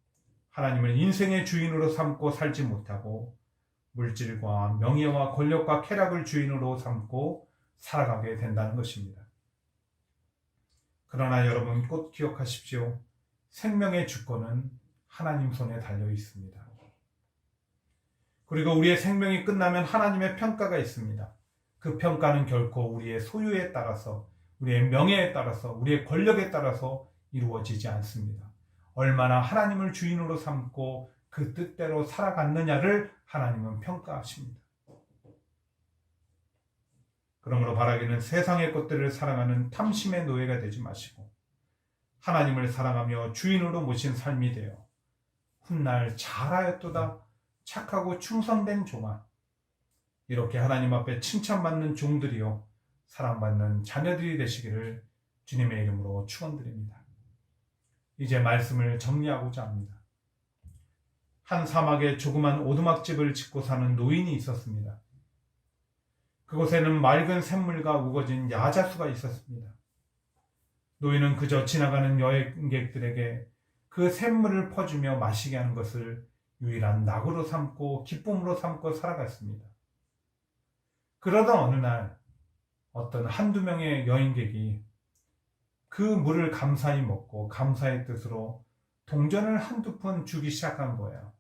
하나님을 인생의 주인으로 삼고 살지 못하고 물질과 명예와 권력과 쾌락을 주인으로 삼고 살아가게 된다는 것입니다. 그러나 여러분 꼭 기억하십시오. 생명의 주권은 하나님 손에 달려 있습니다. 그리고 우리의 생명이 끝나면 하나님의 평가가 있습니다. 그 평가는 결코 우리의 소유에 따라서, 우리의 명예에 따라서, 우리의 권력에 따라서 이루어지지 않습니다. 얼마나 하나님을 주인으로 삼고 그 뜻대로 살아갔느냐를 하나님은 평가하십니다. 그러므로 바라기는 세상의 것들을 사랑하는 탐심의 노예가 되지 마시고 하나님을 사랑하며 주인으로 모신 삶이 되어 훗날 잘하였도다 착하고 충성된 종아, 이렇게 하나님 앞에 칭찬받는 종들이요 사랑받는 자녀들이 되시기를 주님의 이름으로 축원드립니다. 이제 말씀을 정리하고자 합니다. 한 사막에 조그만 오두막집을 짓고 사는 노인이 있었습니다. 그곳에는 맑은 샘물과 우거진 야자수가 있었습니다. 노인은 그저 지나가는 여행객들에게 그 샘물을 퍼주며 마시게 하는 것을 유일한 낙으로 삼고 기쁨으로 삼고 살아갔습니다. 그러던 어느 날 어떤 한두 명의 여행객이 그 물을 감사히 먹고 감사의 뜻으로 동전을 한두 푼 주기 시작한 거예요.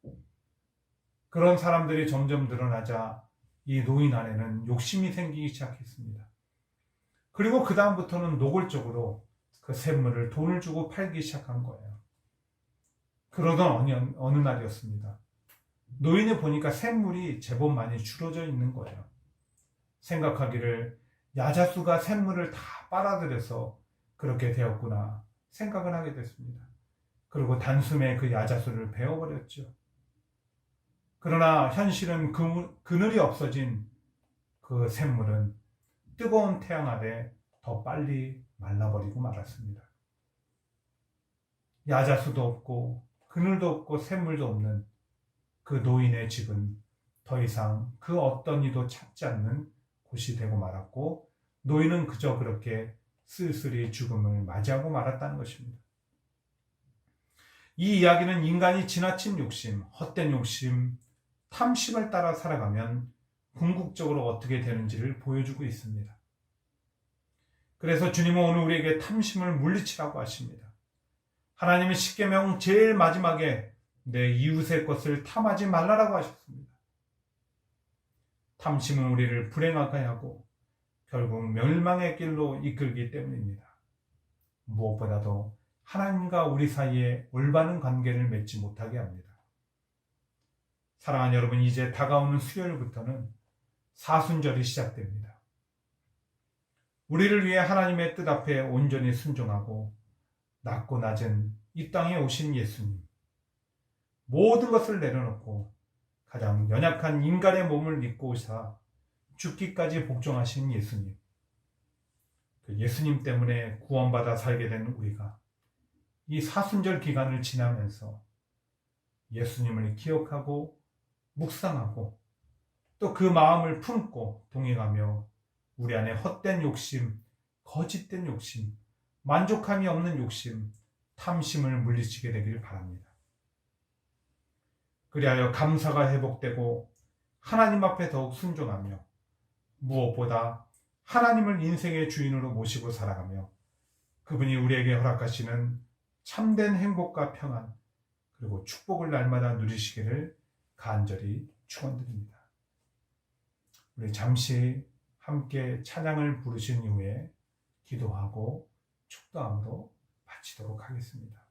그런 사람들이 점점 늘어나자 이 노인 안에는 욕심이 생기기 시작했습니다. 그리고 그 다음부터는 노골적으로 그 샘물을 돈을 주고 팔기 시작한 거예요. 그러던 어느 날이었습니다. 노인이 보니까 샘물이 제법 많이 줄어져 있는 거예요. 생각하기를 야자수가 샘물을 다 빨아들여서 그렇게 되었구나 생각을 하게 됐습니다. 그리고 단숨에 그 야자수를 베어버렸죠. 그러나 현실은 그늘이 없어진 그 샘물은 뜨거운 태양 아래 더 빨리 말라버리고 말았습니다. 야자수도 없고 그늘도 없고 샘물도 없는 그 노인의 집은 더 이상 그 어떤 이도 찾지 않는 곳이 되고 말았고 노인은 그저 그렇게 쓸쓸히 죽음을 맞이하고 말았다는 것입니다. 이 이야기는 인간이 지나친 욕심, 헛된 욕심, 탐심을 따라 살아가면 궁극적으로 어떻게 되는지를 보여주고 있습니다. 그래서 주님은 오늘 우리에게 탐심을 물리치라고 하십니다. 하나님의 십계명 제일 마지막에 내 이웃의 것을 탐하지 말라라고 하셨습니다. 탐심은 우리를 불행하게 하고 결국 멸망의 길로 이끌기 때문입니다. 무엇보다도 하나님과 우리 사이에 올바른 관계를 맺지 못하게 합니다. 사랑하는 여러분, 이제 다가오는 수요일부터는 사순절이 시작됩니다. 우리를 위해 하나님의 뜻 앞에 온전히 순종하고 낮고 낮은 이 땅에 오신 예수님, 모든 것을 내려놓고 가장 연약한 인간의 몸을 입고 오사 죽기까지 복종하신 예수님, 그 예수님 때문에 구원받아 살게 된 우리가 이 사순절 기간을 지나면서 예수님을 기억하고 묵상하고 또 그 마음을 품고 동행하며 우리 안에 헛된 욕심, 거짓된 욕심, 만족함이 없는 욕심, 탐심을 물리치게 되길 바랍니다. 그리하여 감사가 회복되고 하나님 앞에 더욱 순종하며 무엇보다 하나님을 인생의 주인으로 모시고 살아가며 그분이 우리에게 허락하시는 참된 행복과 평안 그리고 축복을 날마다 누리시기를 간절히 축원드립니다. 우리 잠시 함께 찬양을 부르신 이후에 기도하고 축도함으로 마치도록 하겠습니다.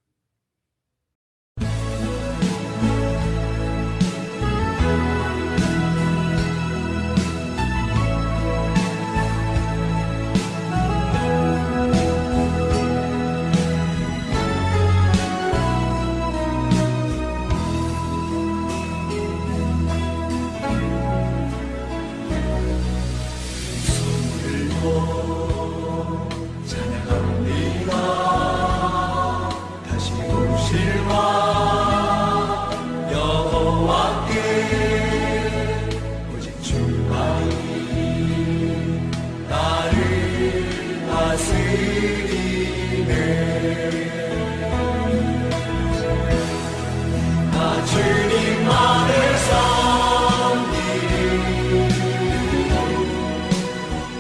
주님만을 섬기리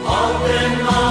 헛된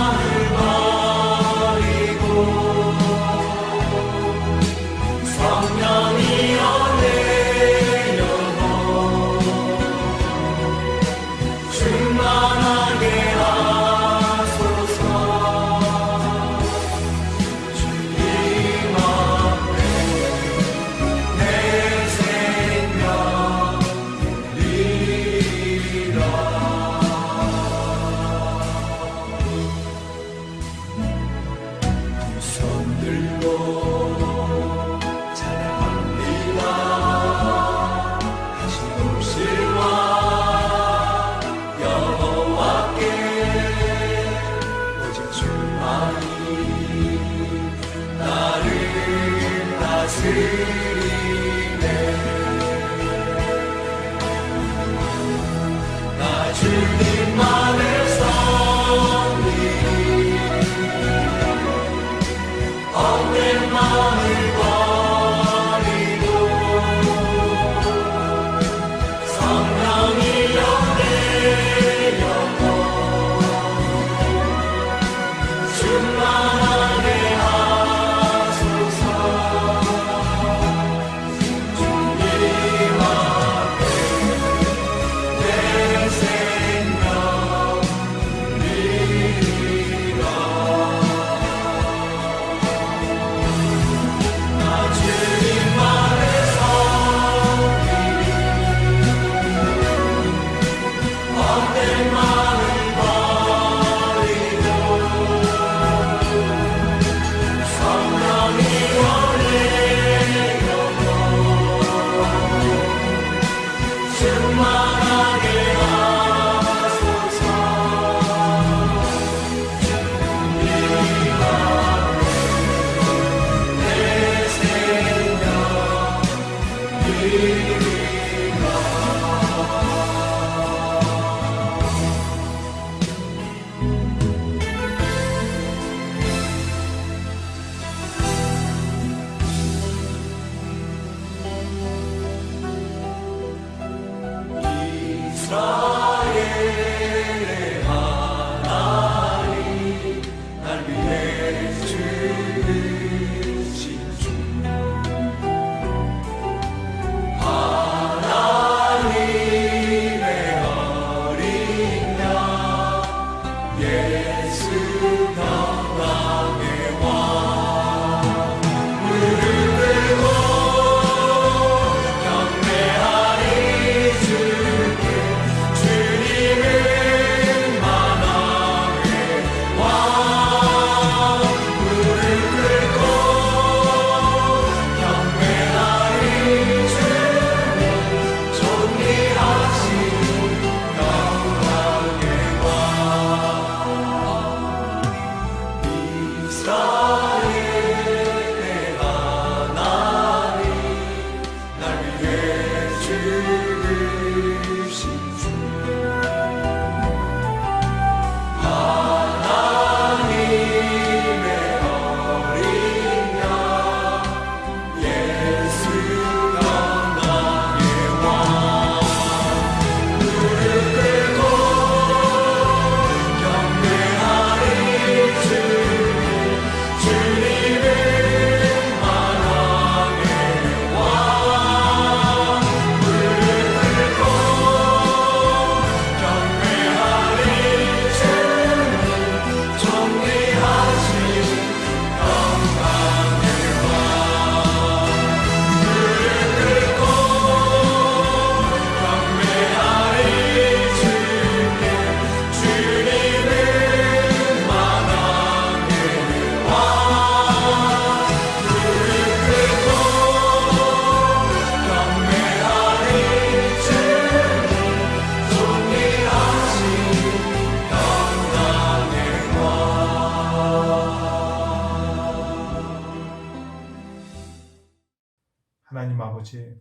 하나님 아버지,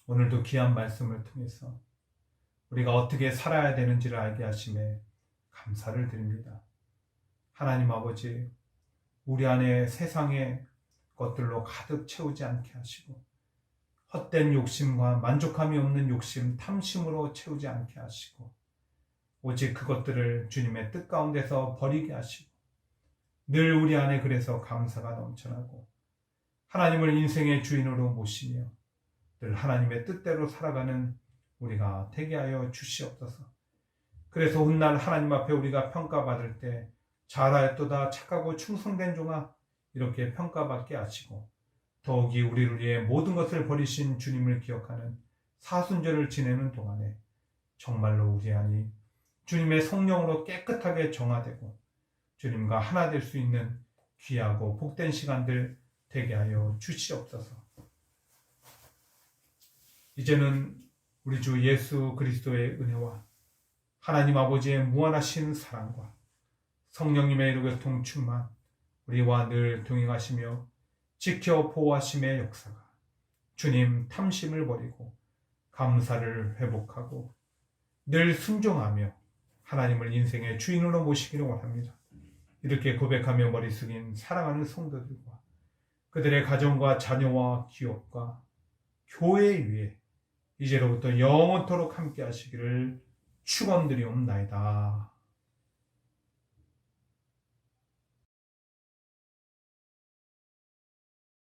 오늘도 귀한 말씀을 통해서 우리가 어떻게 살아야 되는지를 알게 하심에 감사를 드립니다. 하나님 아버지, 우리 안에 세상의 것들로 가득 채우지 않게 하시고 헛된 욕심과 만족함이 없는 욕심, 탐심으로 채우지 않게 하시고 오직 그것들을 주님의 뜻 가운데서 버리게 하시고 늘 우리 안에 그래서 감사가 넘쳐나고 하나님을 인생의 주인으로 모시며 늘 하나님의 뜻대로 살아가는 우리가 되게 하여 주시옵소서. 그래서 훗날 하나님 앞에 우리가 평가받을 때 잘하였도다 착하고 충성된 종아 이렇게 평가받게 하시고 더욱이 우리를 위해 모든 것을 버리신 주님을 기억하는 사순절을 지내는 동안에 정말로 우리 안이 주님의 성령으로 깨끗하게 정화되고 주님과 하나 될 수 있는 귀하고 복된 시간들 되게 하여 주시옵소서. 이제는 우리 주 예수 그리스도의 은혜와 하나님 아버지의 무한하신 사랑과 성령님의 이루교통 충만 우리와 늘 동행하시며 지켜 보호하심의 역사가 주님 탐심을 버리고 감사를 회복하고 늘 순종하며 하나님을 인생의 주인으로 모시기를 원합니다. 이렇게 고백하며 머리 숙인 사랑하는 성도들과 그들의 가정과 자녀와 기업과 교회 위에 이제로부터 영원토록 함께 하시기를 축원드리옵나이다.